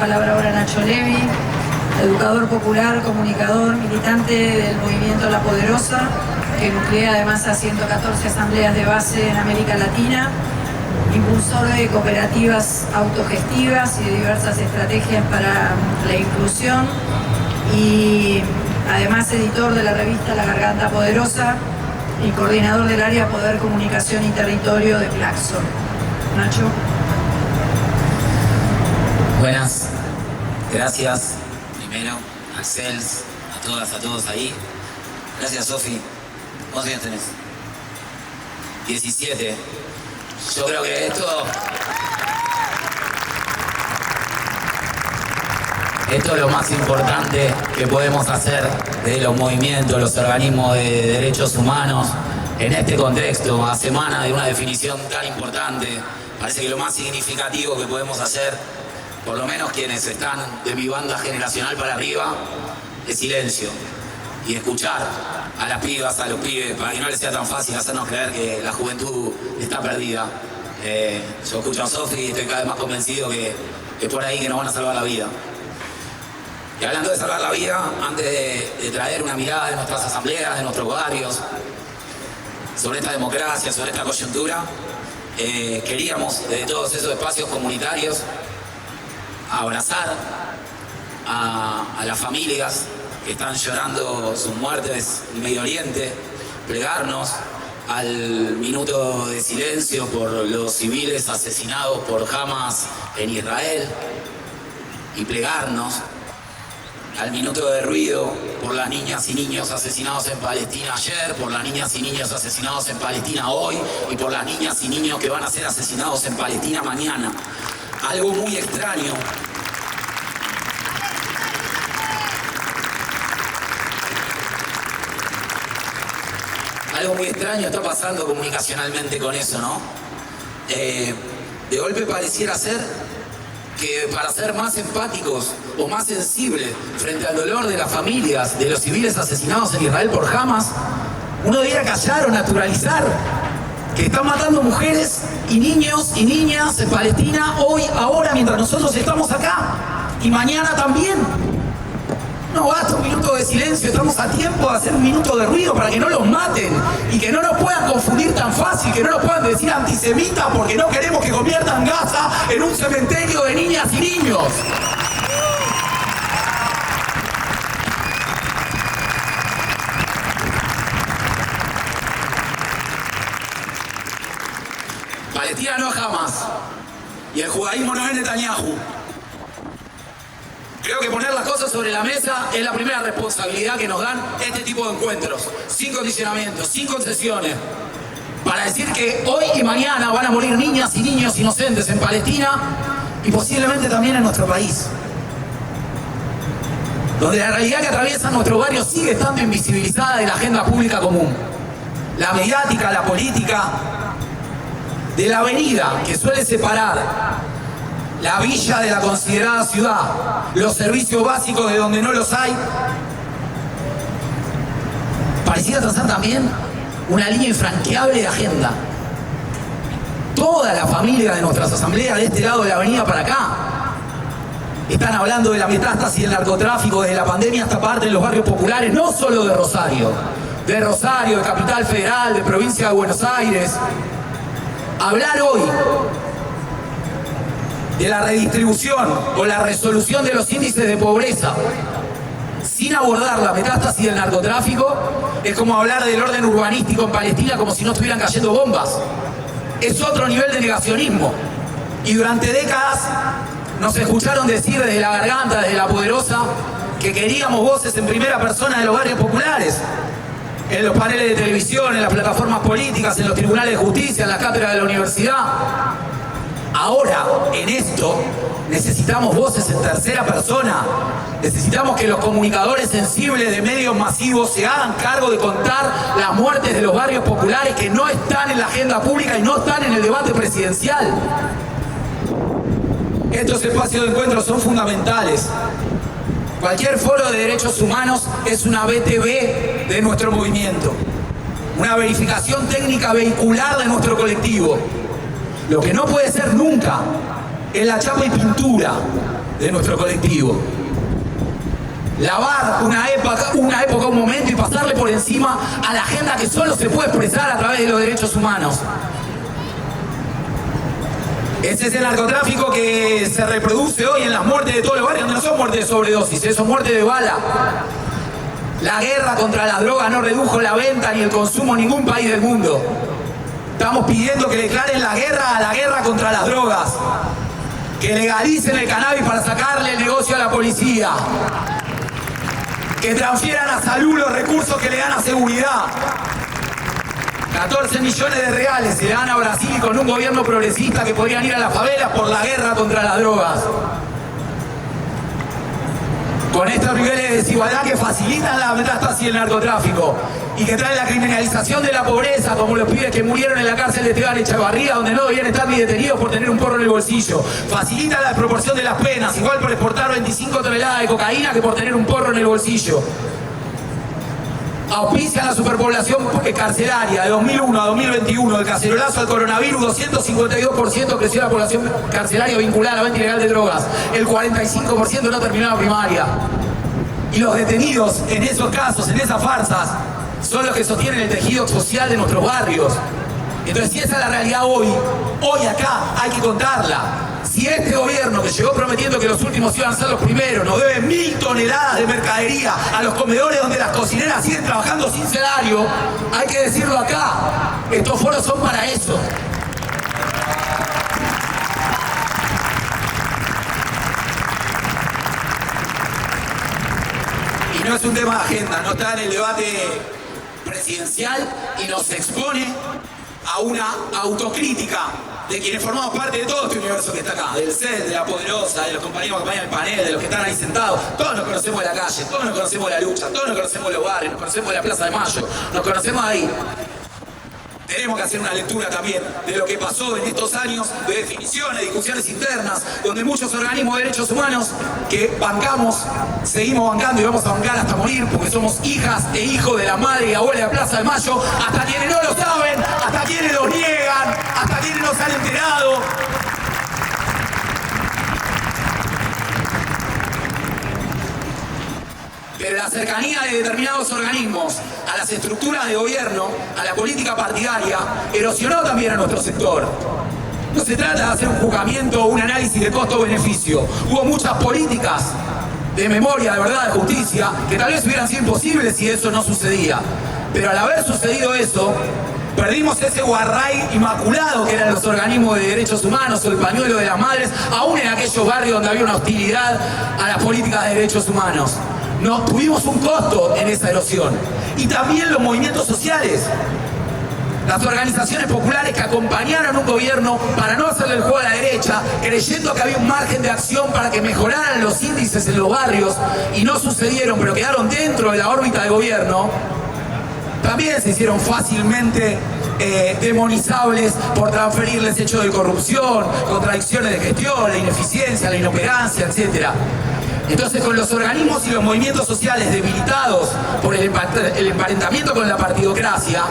palabra ahora a Nacho Levi, educador popular, comunicador, militante del movimiento La Poderosa, que nuclea además a 114 asambleas de base en América Latina, impulsor de cooperativas autogestivas y de diversas estrategias para la inclusión, y además editor de la revista La Garganta Poderosa y coordinador del área Poder, Comunicación y Territorio de Claxon. Nacho. Buenas, gracias primero a Cels, a todas, a todos ahí. Gracias, Sofi. ¿Cuántos años tenés? 17. Yo creo que esto es lo más importante que podemos hacer de los movimientos, los organismos de derechos humanos en este contexto, a semana de una definición tan importante. Parece que lo más significativo que podemos hacer, por lo menos quienes están de mi banda generacional para arriba, es silencio y escuchar a las pibas, a los pibes, para que no les sea tan fácil hacernos creer que la juventud está perdida. Yo escucho a Sofi y estoy cada vez más convencido que es por ahí que nos van a salvar la vida. Y hablando de salvar la vida, antes de traer una mirada de nuestras asambleas, de nuestros barrios, sobre esta democracia, sobre esta coyuntura, queríamos desde todos esos espacios comunitarios abrazar a las familias que están llorando sus muertes en Medio Oriente, plegarnos al minuto de silencio por los civiles asesinados por Hamas en Israel y plegarnos al minuto de ruido por las niñas y niños asesinados en Palestina ayer, por las niñas y niños asesinados en Palestina hoy y por las niñas y niños que van a ser asesinados en Palestina mañana. Algo muy extraño. Algo muy extraño está pasando comunicacionalmente con eso, ¿no? De golpe pareciera ser que para ser más empáticos o más sensibles frente al dolor de las familias de los civiles asesinados en Israel por Hamas, uno debiera callar o naturalizar que están matando mujeres y niños y niñas en Palestina hoy, ahora, mientras nosotros estamos acá, y mañana también. No basta un minuto de silencio, estamos a tiempo de hacer un minuto de ruido para que no los maten y que no nos puedan confundir tan fácil, que no nos puedan decir antisemitas porque no queremos que conviertan Gaza en un cementerio de niñas y niños. Palestina no es Hamas y el judaísmo no es Netanyahu. Creo que poner las cosas sobre la mesa es la primera responsabilidad que nos dan este tipo de encuentros, sin condicionamientos, sin concesiones, para decir que hoy y mañana van a morir niñas y niños inocentes en Palestina y posiblemente también en nuestro país, donde la realidad que atraviesa nuestro barrio sigue estando invisibilizada de la agenda pública común. La mediática, la política, de la avenida que suele separar la villa de la considerada ciudad, los servicios básicos de donde no los hay. Pareciera trazar también una línea infranqueable de agenda. Toda la familia de nuestras asambleas de este lado de la avenida para acá están hablando de la metástasis del narcotráfico desde la pandemia hasta parte de los barrios populares, no solo de Rosario, de Capital Federal, de provincia de Buenos Aires. Hablar hoy de la redistribución o la resolución de los índices de pobreza sin abordar la metástasis del narcotráfico es como hablar del orden urbanístico en Palestina como si no estuvieran cayendo bombas. Es otro nivel de negacionismo. Y durante décadas nos escucharon decir desde La Garganta, desde La Poderosa, que queríamos voces en primera persona de los barrios populares, en los paneles de televisión, en las plataformas políticas, en los tribunales de justicia, en las cátedras de la universidad. Ahora, en esto, necesitamos voces en tercera persona. Necesitamos que los comunicadores sensibles de medios masivos se hagan cargo de contar las muertes de los barrios populares que no están en la agenda pública y no están en el debate presidencial. Estos espacios de encuentro son fundamentales. Cualquier foro de derechos humanos es una BTV de nuestro movimiento, una verificación técnica vehicular de nuestro colectivo. Lo que no puede ser nunca en la chapa y pintura de nuestro colectivo. Lavar una época, un momento y pasarle por encima a la agenda que solo se puede expresar a través de los derechos humanos. Ese es el narcotráfico que se reproduce hoy en las muertes de todos los barrios, donde no son muertes de sobredosis, son muertes de bala. La guerra contra la droga no redujo la venta ni el consumo en ningún país del mundo. Estamos pidiendo que declaren la guerra contra las drogas. Que legalicen el cannabis para sacarle el negocio a la policía. Que transfieran a salud los recursos que le dan a seguridad. 14 millones de reales se le dan a Brasil con un gobierno progresista que podrían ir a las favelas por la guerra contra las drogas. Con estos niveles de desigualdad que facilitan la metástasis del narcotráfico y que traen la criminalización de la pobreza, como los pibes que murieron en la cárcel de Esteban Echevarría, donde no debían estar ni detenidos por tener un porro en el bolsillo. Facilita la desproporción de las penas, igual por exportar 25 toneladas de cocaína que por tener un porro en el bolsillo. Auspicia la superpoblación carcelaria de 2001 a 2021, del cacerolazo al coronavirus, 252% creció la población carcelaria vinculada a la venta ilegal de drogas. El 45% no terminó la primaria. Y los detenidos en esos casos, en esas farsas, son los que sostienen el tejido social de nuestros barrios. Entonces, si esa es la realidad hoy acá hay que contarla. Si este gobierno, que llegó prometiendo que los últimos iban a ser los primeros, nos debe 1000 toneladas de mercadería a los comedores donde las cocineras siguen trabajando sin salario, hay que decirlo acá. Estos foros son para eso. Y no es un tema de agenda, no está en el debate presidencial y nos expone a una autocrítica de quienes formamos parte de todo este universo que está acá, del CEL, de la Poderosa, de los compañeros que acompañan el panel, de los que están ahí sentados. Todos nos conocemos de la calle, todos nos conocemos de la lucha, todos nos conocemos de los barrios, nos conocemos de la Plaza de Mayo, nos conocemos ahí. Tenemos que hacer una lectura también de lo que pasó en estos años de definiciones, discusiones internas, donde muchos organismos de derechos humanos que bancamos, seguimos bancando y vamos a bancar hasta morir, porque somos hijas e hijos de la madre y abuela de la Plaza de Mayo, hasta quienes no lo saben, hasta quienes lo niegan, hasta quienes no se han enterado. Pero la cercanía de determinados organismos a las estructuras de gobierno, a la política partidaria, erosionó también a nuestro sector. No se trata de hacer un juzgamiento o un análisis de costo-beneficio. Hubo muchas políticas de memoria, de verdad, de justicia, que tal vez hubieran sido imposibles si eso no sucedía. Pero al haber sucedido eso, perdimos ese guarray inmaculado que eran los organismos de derechos humanos o el pañuelo de las madres, aún en aquellos barrios donde había una hostilidad a las políticas de derechos humanos. Tuvimos un costo en esa erosión. Y también los movimientos sociales. Las organizaciones populares que acompañaron un gobierno para no hacerle el juego a la derecha, creyendo que había un margen de acción para que mejoraran los índices en los barrios, y no sucedieron, pero quedaron dentro de la órbita del gobierno, también se hicieron fácilmente demonizables por transferirles hechos de corrupción, contradicciones de gestión, la ineficiencia, la inoperancia, etc. Entonces, con los organismos y los movimientos sociales debilitados por el emparentamiento con la partidocracia,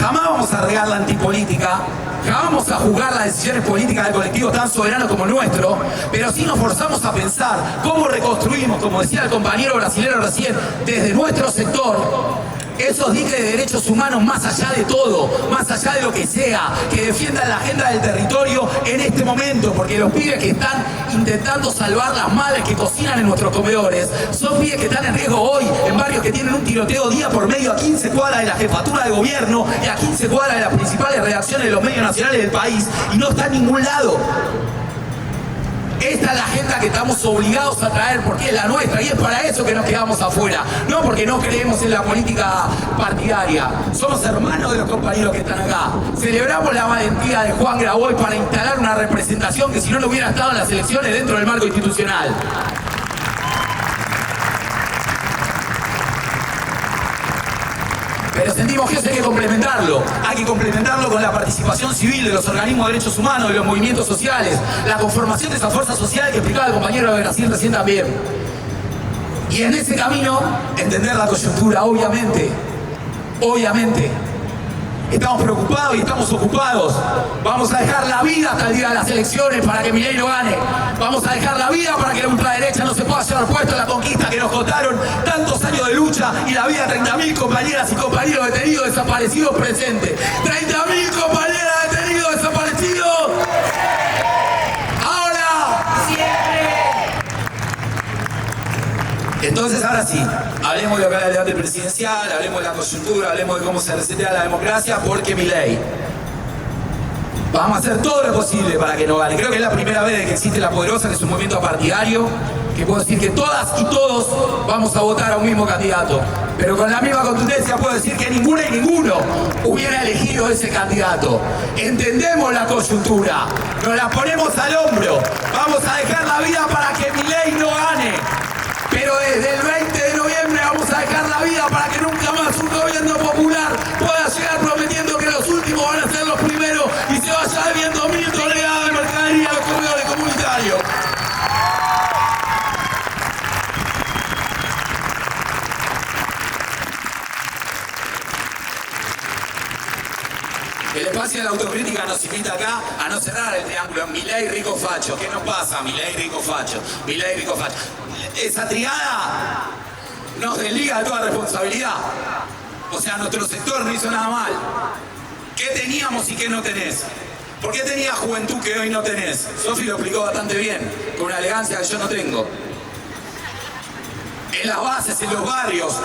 jamás vamos a regar la antipolítica, jamás vamos a juzgar las decisiones políticas de colectivos tan soberanos como el nuestro, pero sí nos forzamos a pensar cómo reconstruimos, como decía el compañero brasilero recién, desde nuestro sector, esos diques de derechos humanos más allá de todo, más allá de lo que sea, que defiendan la agenda del territorio en este momento, porque los pibes que están intentando salvar las madres que cocinan en nuestros comedores, son pibes que están en riesgo hoy, en barrios que tienen un tiroteo día por medio a 15 cuadras de la jefatura de gobierno y a 15 cuadras de las principales redacciones de los medios nacionales del país, y no está en ningún lado. Esta es la agenda que estamos obligados a traer porque es la nuestra y es para eso que nos quedamos afuera. No porque no creemos en la política partidaria. Somos hermanos de los compañeros que están acá. Celebramos la valentía de Juan Grabois para instalar una representación que si no hubiera estado en las elecciones dentro del marco institucional. Pero sentimos que eso hay que complementarlo con la participación civil de los organismos de derechos humanos, de los movimientos sociales, la conformación de esa fuerza social que explicaba el compañero de Brasil recién también. Y en ese camino, entender la coyuntura, obviamente. Estamos preocupados y estamos ocupados. Vamos a dejar la vida hasta el día de las elecciones para que Milei no gane. Vamos a dejar la vida para que la ultraderecha no se pueda llevar puesto la conquista que nos costaron tantos años de lucha y la vida de 30.000 compañeras y compañeros detenidos, desaparecidos presentes. 30.000 compañeras detenidos, desaparecidos. Ahora, siempre. Entonces, ahora sí, hablemos de lo que era el debate presidencial, hablemos de la coyuntura, hablemos de cómo se resetea la democracia, porque Milei. Vamos a hacer todo lo posible para que no gane. Creo que es la primera vez que existe La Poderosa, que es un movimiento partidario, que puedo decir que todas y todos vamos a votar a un mismo candidato. Pero con la misma contundencia puedo decir que ninguna y ninguno hubiera elegido ese candidato. Entendemos la coyuntura, nos la ponemos al hombro, vamos a dejar la vida para que Milei no gane. Pero desde el 20 de noviembre vamos a dejar la vida para que nunca más un gobierno popular pueda llegar prometiendo que los últimos van a ser los primeros y se vaya debiendo 1.000 toneladas de mercadería a los comedores comunitarios. El espacio de la autocrítica nos invita acá a no cerrar el triángulo Milei, rico, facho. ¿Qué nos pasa? Milei, rico, facho. Milei, rico, facho. Esa triada nos desliga de toda responsabilidad. O sea, nuestro sector no hizo nada mal. ¿Qué teníamos y qué no tenés? ¿Por qué tenías juventud que hoy no tenés? Sofi lo explicó bastante bien, con una elegancia que yo no tengo. En las bases, en los barrios.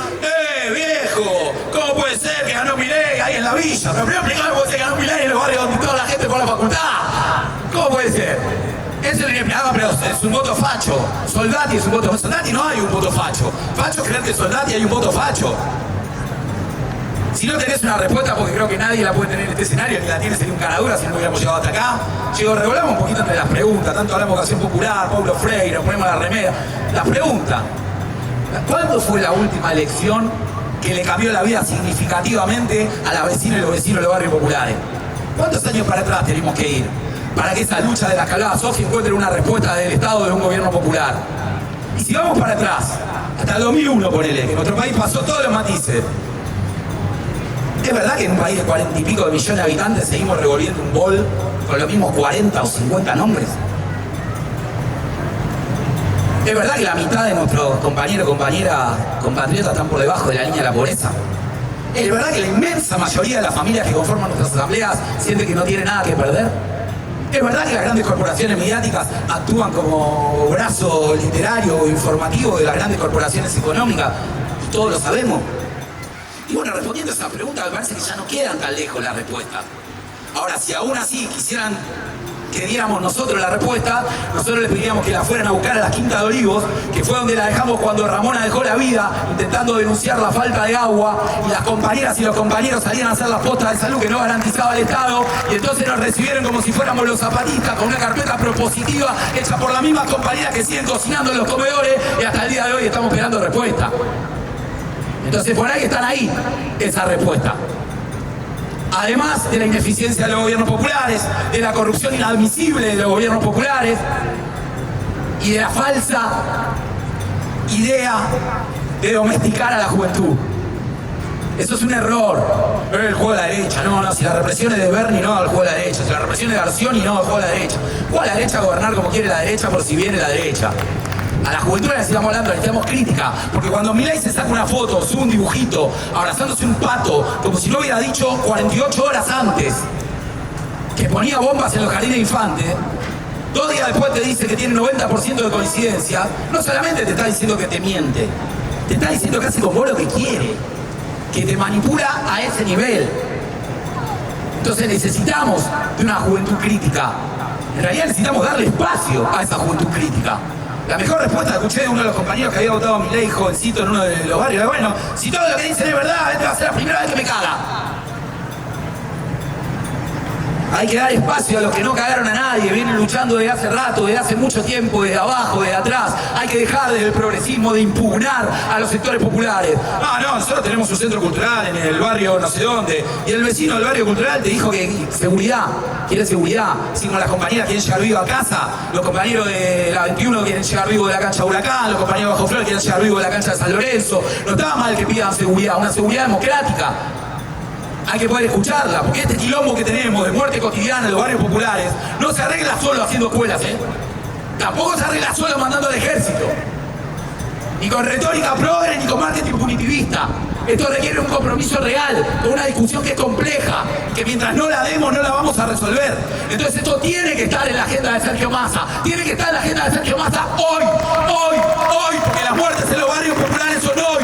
Viejo! ¿Cómo puede ser que ganó Milei ahí en la villa? Pero primero explicame cómo puede ser que ganó Milei en los barrios donde toda la gente fue a la facultad. ¿Cómo puede ser? Eso es inexplicable, pero es un voto facho. Soldati es un voto facho. Soldati no hay un voto facho. Facho es creer que Soldati hay un voto facho. Si no tenés una respuesta, porque creo que nadie la puede tener en este escenario, ni la tiene sería un caradura si no hubiéramos llegado hasta acá. Regulamos un poquito entre las preguntas. Tanto hablamos de Acción Popular, Paulo Freire, nos ponemos la remera. La pregunta: ¿cuándo fue la última elección que le cambió la vida significativamente a las vecinas y los vecinos de los barrios populares? ¿Cuántos años para atrás tenemos que ir para que esa lucha de la que hablaba Sofi encuentre una respuesta del Estado de un gobierno popular? Y si vamos para atrás, hasta el 2001, ponele, que nuestro país pasó todos los matices. ¿Es verdad que en un país de 40 y pico de millones de habitantes seguimos revolviendo un bol con los mismos 40 o 50 nombres? ¿Es verdad que la mitad de nuestros compañeros, compañeras, compatriotas están por debajo de la línea de la pobreza? ¿Es verdad que la inmensa mayoría de las familias que conforman nuestras asambleas sienten que no tienen nada que perder? ¿Es verdad que las grandes corporaciones mediáticas actúan como brazo literario o informativo de las grandes corporaciones económicas? Todos lo sabemos. Y bueno, respondiendo a esa pregunta, me parece que ya no quedan tan lejos las respuestas. Ahora, si aún así quisieran que diéramos nosotros la respuesta, nosotros les pediríamos que la fueran a buscar a la Quinta de Olivos, que fue donde la dejamos cuando Ramona dejó la vida intentando denunciar la falta de agua, y las compañeras y los compañeros salían a hacer las postas de salud que no garantizaba el Estado, y entonces nos recibieron como si fuéramos los zapatistas, con una carpeta propositiva hecha por las mismas compañeras que siguen cocinando en los comedores, y hasta el día de hoy estamos esperando respuesta. Entonces por ahí están ahí esa respuesta. Además de la ineficiencia de los gobiernos populares, de la corrupción inadmisible de los gobiernos populares y de la falsa idea de domesticar a la juventud. Eso es un error. El juego de la derecha. No, si la represión es de Bernie, no, el juego de la derecha. Si la represión es de Garcioni, no, el juego de la derecha. ¿Cuál la derecha gobernar como quiere la derecha por si viene la derecha? A la juventud le estamos hablando, le necesitamos crítica, porque cuando Milei se saca una foto, sube un dibujito, abrazándose un pato, como si no hubiera dicho 48 horas antes que ponía bombas en los jardines de infantes, 2 días después te dice que tiene 90% de coincidencia, no solamente te está diciendo que te miente, te está diciendo que hace con vos lo que quiere, que te manipula a ese nivel. Entonces necesitamos de una juventud crítica. En realidad necesitamos darle espacio a esa juventud crítica. La mejor respuesta que escuché de uno de los compañeros que había votado a Milei, jovencito, en uno de los barrios, bueno, si todo lo que dicen es verdad, esta va a ser la primera vez que me caga. Hay que dar espacio a los que no cagaron a nadie, vienen luchando desde hace rato, desde hace mucho tiempo, desde abajo, desde atrás. Hay que dejar desde el progresismo de impugnar a los sectores populares. No, nosotros tenemos un centro cultural en el barrio no sé dónde, y el vecino del barrio cultural te dijo que seguridad, quiere seguridad. Si como las compañeras quieren llegar vivos a casa, los compañeros de la 21 quieren llegar vivos de la cancha de Huracán, los compañeros de Bajo Flor quieren llegar vivos de la cancha de San Lorenzo. No estaba mal que pidan seguridad, una seguridad democrática. hay que poder escucharla, porque este quilombo que tenemos de muerte cotidiana en los barrios populares no se arregla solo haciendo escuelas, ¿eh? Tampoco se arregla solo mandando al ejército, ni con retórica progre, ni con marketing punitivista. Esto requiere un compromiso real, con una discusión que es compleja, que mientras no la demos no la vamos a resolver. Entonces esto tiene que estar en la agenda de Sergio Massa, tiene que estar en la agenda de Sergio Massa hoy, porque las muertes en los barrios populares son hoy.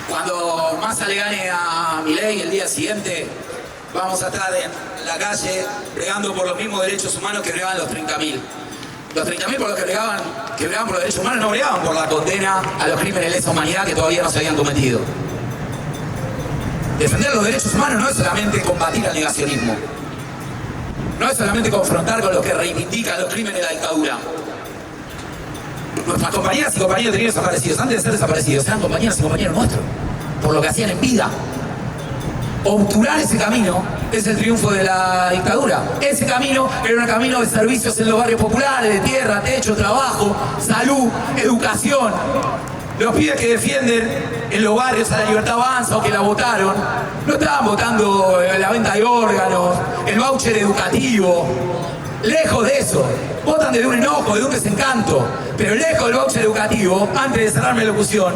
Cuando Massa le gane a Milei el día siguiente, vamos a estar en la calle bregando por los mismos derechos humanos que bregaban los 30.000. Los 30.000 por los que bregaban por los derechos humanos no bregaban por la condena a los crímenes de lesa humanidad que todavía no se habían cometido. Defender los derechos humanos no es solamente combatir al negacionismo. No es solamente confrontar con los que reivindican los crímenes de la dictadura. Nuestras compañeras y compañeros tenían desaparecidos, antes de ser desaparecidos, eran compañeras y compañeros nuestros, por lo que hacían en vida. Obturar ese camino es el triunfo de la dictadura. Ese camino era un camino de servicios en los barrios populares, de tierra, techo, trabajo, salud, educación. Los pibes que defienden en los barrios a la Libertad Avanza o que la votaron, no estaban votando la venta de órganos, el voucher educativo. Lejos de eso, votan desde un enojo, de un desencanto, pero lejos del voucher educativo. Antes de cerrar mi locución,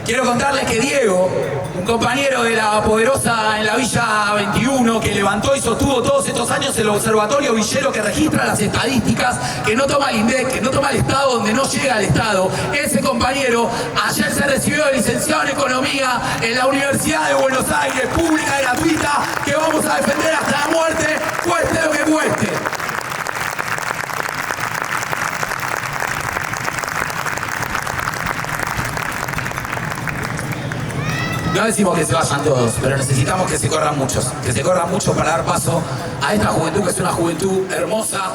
quiero contarles que Diego, un compañero de la Poderosa en la Villa 21, que levantó y sostuvo todos estos años el observatorio villero que registra las estadísticas, que no toma el INDEC, que no toma el Estado donde no llega el Estado, ese compañero ayer se recibió de licenciado en Economía en la Universidad de Buenos Aires, pública y gratuita, que vamos a defender hasta la muerte, cueste lo que cueste. No decimos que se vayan todos, pero necesitamos que se corran muchos para dar paso a esta juventud que es una juventud hermosa,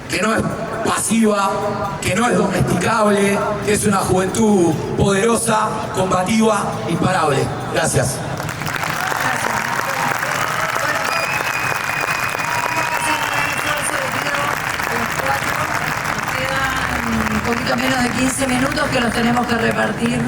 que no es pasiva, que no es domesticable, que es una juventud poderosa, combativa, imparable. Gracias. Nos quedan un poquito menos de 15 minutos que los tenemos que repartir.